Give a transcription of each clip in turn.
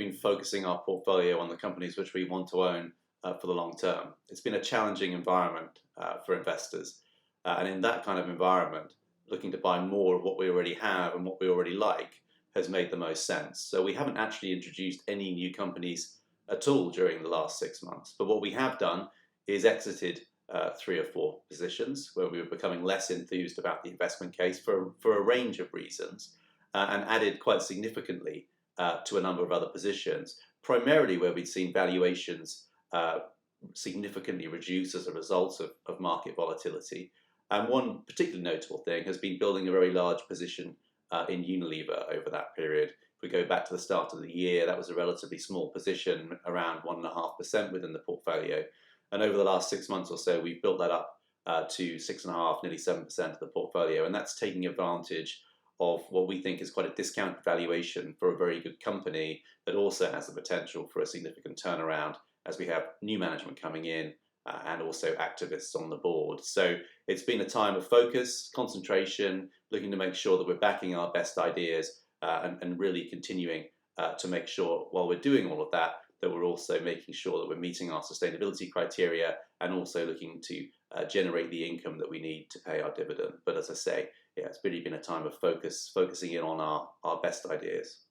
been focusing our portfolio on the companies which we want to own for the long term. It's been a challenging environment for investors. And in that kind of environment, looking to buy more of what we already have and what we already like has made the most sense. So we haven't actually introduced any new companies at all during the last 6 months. But what we have done is exited 3 or 4 positions where we were becoming less enthused about the investment case for a range of reasons, and added quite significantly to a number of other positions, primarily where we'd seen valuations significantly reduce as a result of market volatility. And one particularly notable thing has been building a very large position in Unilever over that period. If we go back to the start of the year, that was a relatively small position, around 1.5% within the portfolio. And over the last 6 months or so, we've built that up to 6.5%, nearly 7% of the portfolio. And that's taking advantage of what we think is quite a discounted valuation for a very good company that also has the potential for a significant turnaround as we have new management coming in and also activists on the board. So it's been a time of focus, concentration, looking to make sure that we're backing our best ideas and really continuing to make sure while we're doing all of that, that we're also making sure that we're meeting our sustainability criteria and also looking to generate the income that we need to pay our dividend. But as I say, yeah, it's really been a time of focusing in on our best ideas.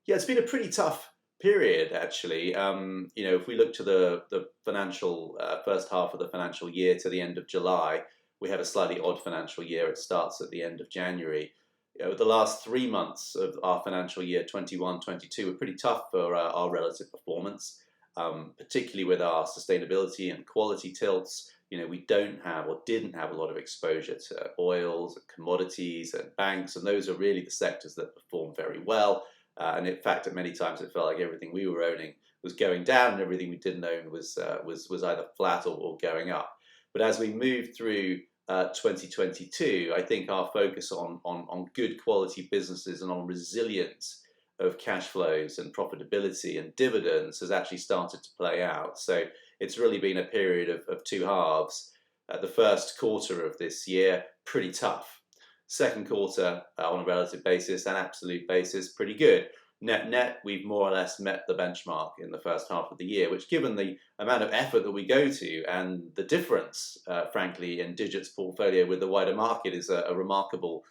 Yeah, it's been a pretty tough period, actually. If we look to the financial first half of the financial year to the end of July, we have a slightly odd financial year. It starts at the end of January. The last 3 months of our financial year 21-22 were pretty tough for our relative performance, particularly with our sustainability and quality tilts. We don't have or didn't have a lot of exposure to oils and commodities and banks, and those are really the sectors that perform very well. And in fact, at many times it felt like everything we were owning was going down and everything we didn't own was either flat or going up. But as we moved through 2022, I think our focus on good quality businesses and on resilience of cash flows and profitability and dividends has actually started to play out. So it's really been a period of two halves. The first quarter of this year, pretty tough. Second quarter, on a relative basis and absolute basis, pretty good. Net, we've more or less met the benchmark in the first half of the year, which, given the amount of effort that we go to and the difference, frankly, in Digit's portfolio with the wider market, is a remarkable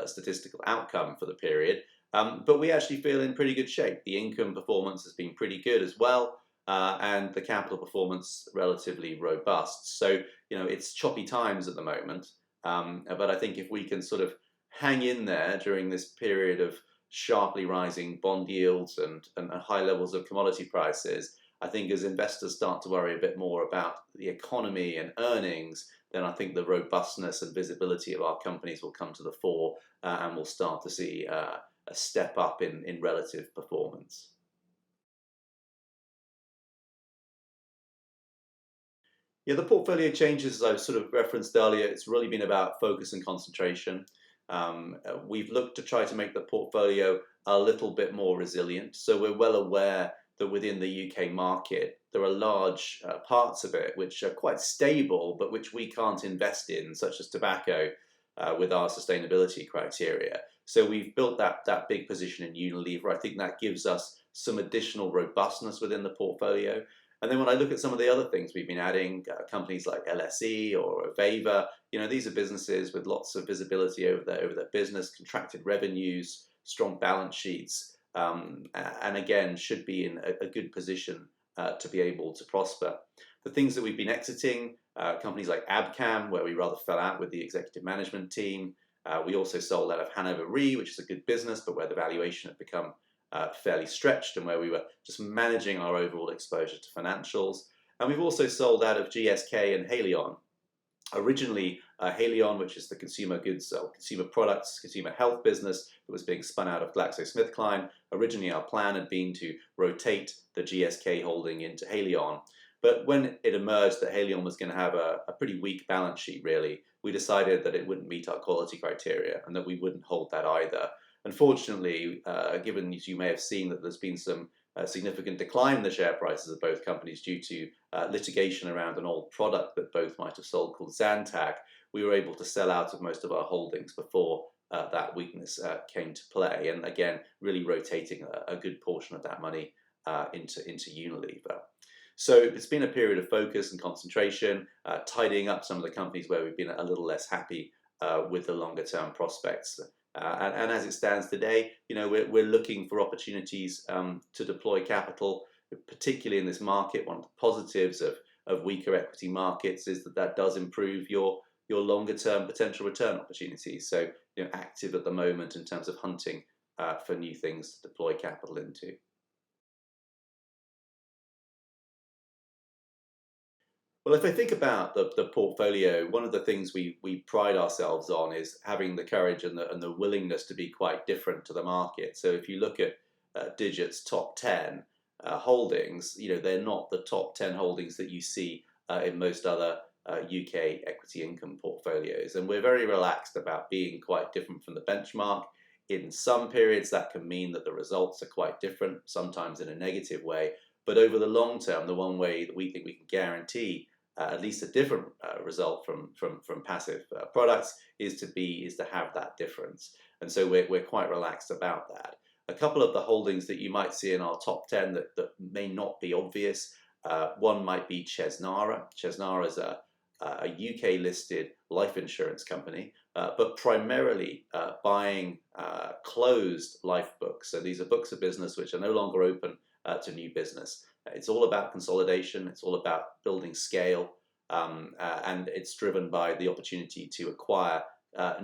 statistical outcome for the period. But we actually feel in pretty good shape. The income performance has been pretty good as well, and the capital performance relatively robust. So, it's choppy times at the moment. But I think if we can sort of hang in there during this period of sharply rising bond yields and high levels of commodity prices, I think as investors start to worry a bit more about the economy and earnings, then I think the robustness and visibility of our companies will come to the fore, and we'll start to see a step up in relative performance. Yeah, the portfolio changes, as I sort of referenced earlier, it's really been about focus and concentration. We've looked to try to make the portfolio a little bit more resilient. So we're well aware that within the UK market, there are large parts of it which are quite stable, but which we can't invest in, such as tobacco, with our sustainability criteria. So we've built that big position in Unilever. I think that gives us some additional robustness within the portfolio. And then when I look at some of the other things we've been adding, companies like LSE or Aveva, these are businesses with lots of visibility over their business, contracted revenues, strong balance sheets, and again, should be in a good position to be able to prosper. The things that we've been exiting, companies like Abcam, where we rather fell out with the executive management team. We also sold out of Hanover Re, which is a good business, but where the valuation had become fairly stretched and where we were just managing our overall exposure to financials. And we've also sold out of GSK and Haleon. Originally, Haleon, which is the consumer goods, consumer products, consumer health business that was being spun out of GlaxoSmithKline. Originally, our plan had been to rotate the GSK holding into Haleon. But when it emerged that Haleon was going to have a pretty weak balance sheet, really, we decided that it wouldn't meet our quality criteria and that we wouldn't hold that either. Unfortunately, given, as you may have seen, that there's been some significant decline in the share prices of both companies due to litigation around an old product that both might have sold called Zantac, we were able to sell out of most of our holdings before that weakness came to play, and again, really rotating a good portion of that money into Unilever. So it's been a period of focus and concentration, tidying up some of the companies where we've been a little less happy with the longer term prospects. And as it stands today, we're looking for opportunities to deploy capital, particularly in this market. One of the positives of weaker equity markets is that does improve your longer term potential return opportunities. So active at the moment in terms of hunting for new things to deploy capital into. Well, if I think about the portfolio, one of the things we pride ourselves on is having the courage and the willingness to be quite different to the market. So if you look at Digit's top 10 holdings, they're not the top 10 holdings that you see in most other UK equity income portfolios. And we're very relaxed about being quite different from the benchmark. In some periods, that can mean that the results are quite different, sometimes in a negative way. But over the long term, the one way that we think we can guarantee at least a different result from passive products is to have that difference. And so we're quite relaxed about that. A couple of the holdings that you might see in our top 10 that may not be obvious, one might be Chesnara. Chesnara is a UK listed life insurance company, but primarily buying closed life books. So these are books of business which are no longer open to new business. It's all about consolidation. It's all about building scale, and it's driven by the opportunity to acquire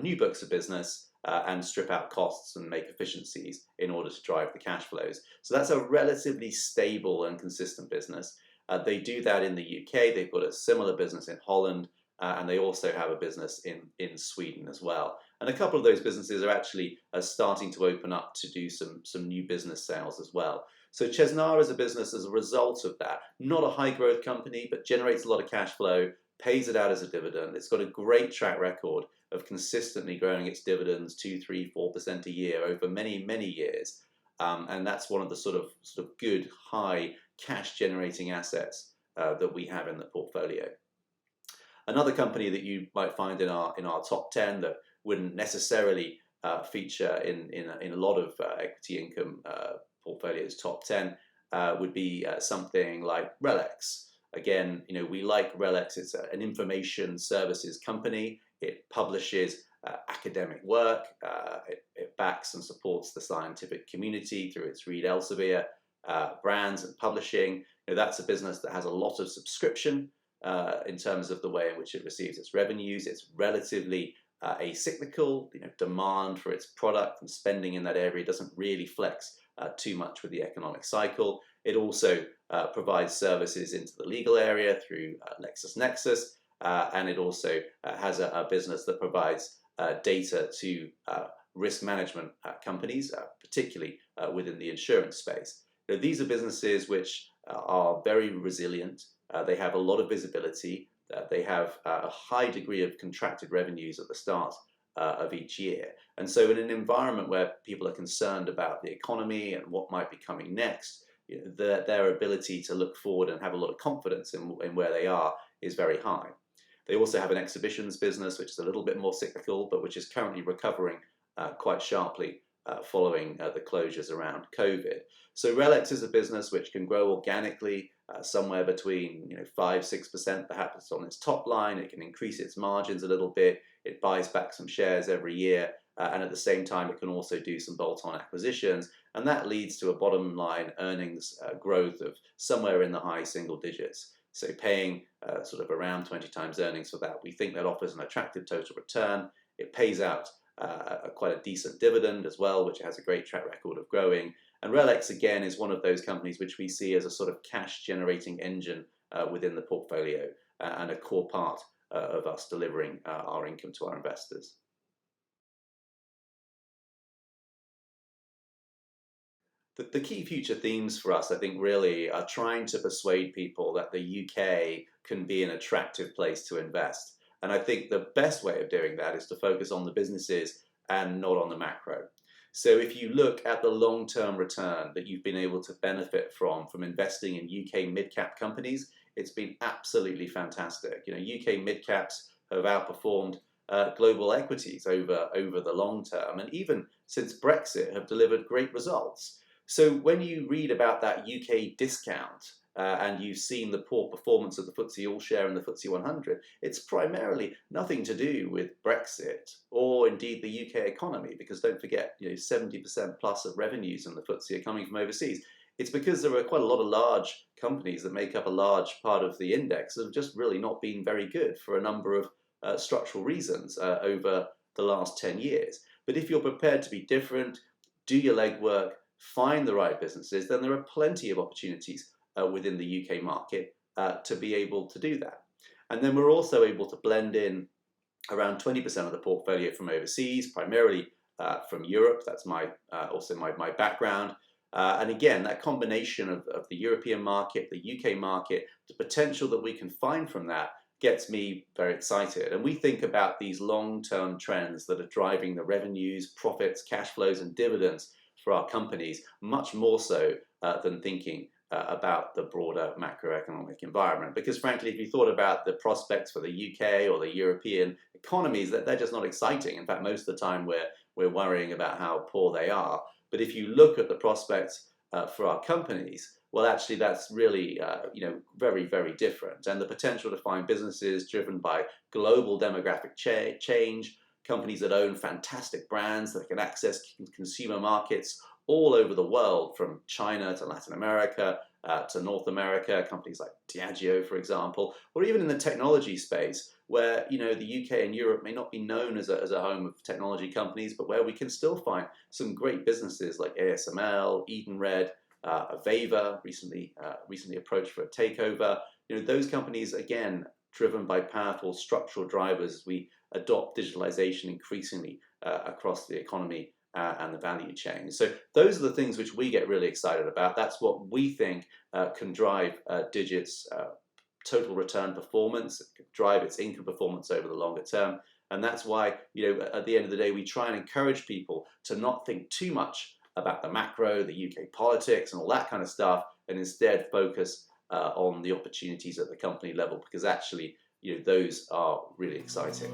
new books of business and strip out costs and make efficiencies in order to drive the cash flows. So that's a relatively stable and consistent business. They do that in the UK. They've got a similar business in Holland, and they also have a business in Sweden as well. And a couple of those businesses are actually starting to open up to do some new business sales as well. So Chesnara is a business as a result of that. Not a high growth company, but generates a lot of cash flow, pays it out as a dividend. It's got a great track record of consistently growing its dividends 2, 3, 4% a year over many, many years. And that's one of the sort of good, high cash generating assets that we have in the portfolio. Another company that you might find in our top 10 that wouldn't necessarily feature in a lot of equity income portfolios top 10 would be something like RELX. Again, we like RELX. It's an information services company. It publishes academic work. It backs and supports the scientific community through its Reed Elsevier brands and publishing. That's a business that has a lot of subscription in terms of the way in which it receives its revenues. It's relatively acyclical. Demand for its product and spending in that area doesn't really flex too much with the economic cycle. It also provides services into the legal area through LexisNexis, and it also has a business that provides data to risk management companies, particularly within the insurance space. These are businesses which are very resilient. They have a lot of visibility. They have a high degree of contracted revenues at the start of each year. And so in an environment where people are concerned about the economy and what might be coming next, their ability to look forward and have a lot of confidence in where they are is very high. They also have an exhibitions business, which is a little bit more cyclical, but which is currently recovering quite sharply following the closures around COVID. So RELX is a business which can grow organically somewhere between 5-6% perhaps on its top line. It can increase its margins a little bit. It buys back some shares every year, and at the same time it can also do some bolt-on acquisitions, and that leads to a bottom line earnings growth of somewhere in the high single digits. So paying sort of around 20 times earnings for that, we think that offers an attractive total return. It pays out quite a decent dividend as well, which has a great track record of growing. And RELX, again, is one of those companies which we see as a sort of cash-generating engine within the portfolio and a core part of us delivering our income to our investors. The key future themes for us, I think, really are trying to persuade people that the UK can be an attractive place to invest. And I think the best way of doing that is to focus on the businesses and not on the macro. So if you look at the long-term return that you've been able to benefit from investing in UK mid-cap companies, it's been absolutely fantastic. UK mid-caps have outperformed global equities over the long term, and even since Brexit have delivered great results. So when you read about that UK discount and you've seen the poor performance of the FTSE All-Share and the FTSE 100, it's primarily nothing to do with Brexit or indeed the UK economy, because don't forget, 70% plus of revenues in the FTSE are coming from overseas. It's because there are quite a lot of large companies that make up a large part of the index that have just really not been very good for a number of structural reasons over the last 10 years. But if you're prepared to be different, do your legwork, find the right businesses, then there are plenty of opportunities within the UK market to be able to do that. And then we're also able to blend in around 20% of the portfolio from overseas, primarily from Europe. That's also my background. And again, that combination of the European market, the UK market, the potential that we can find from that gets me very excited. And we think about these long-term trends that are driving the revenues, profits, cash flows, and dividends for our companies, much more so than thinking about the broader macroeconomic environment. Because frankly, if you thought about the prospects for the UK or the European economies, that they're just not exciting. In fact, most of the time we're worrying about how poor they are. But if you look at the prospects for our companies, well, actually, that's really very, very different. And the potential to find businesses driven by global demographic change, companies that own fantastic brands that can access consumer markets all over the world, from China to Latin America to North America, companies like Diageo, for example, or even in the technology space, where the UK and Europe may not be known as a home of technology companies, but where we can still find some great businesses like ASML, Edenred, Aveva, recently approached for a takeover. Those companies, again, driven by powerful structural drivers as we adopt digitalization increasingly across the economy and the value chain. So those are the things which we get really excited about. That's what we think can drive Digit's total return performance, drive its income performance over the longer term. And that's why, at the end of the day, we try and encourage people to not think too much about the macro, the UK politics, and all that kind of stuff, and instead focus on the opportunities at the company level, because actually, those are really exciting.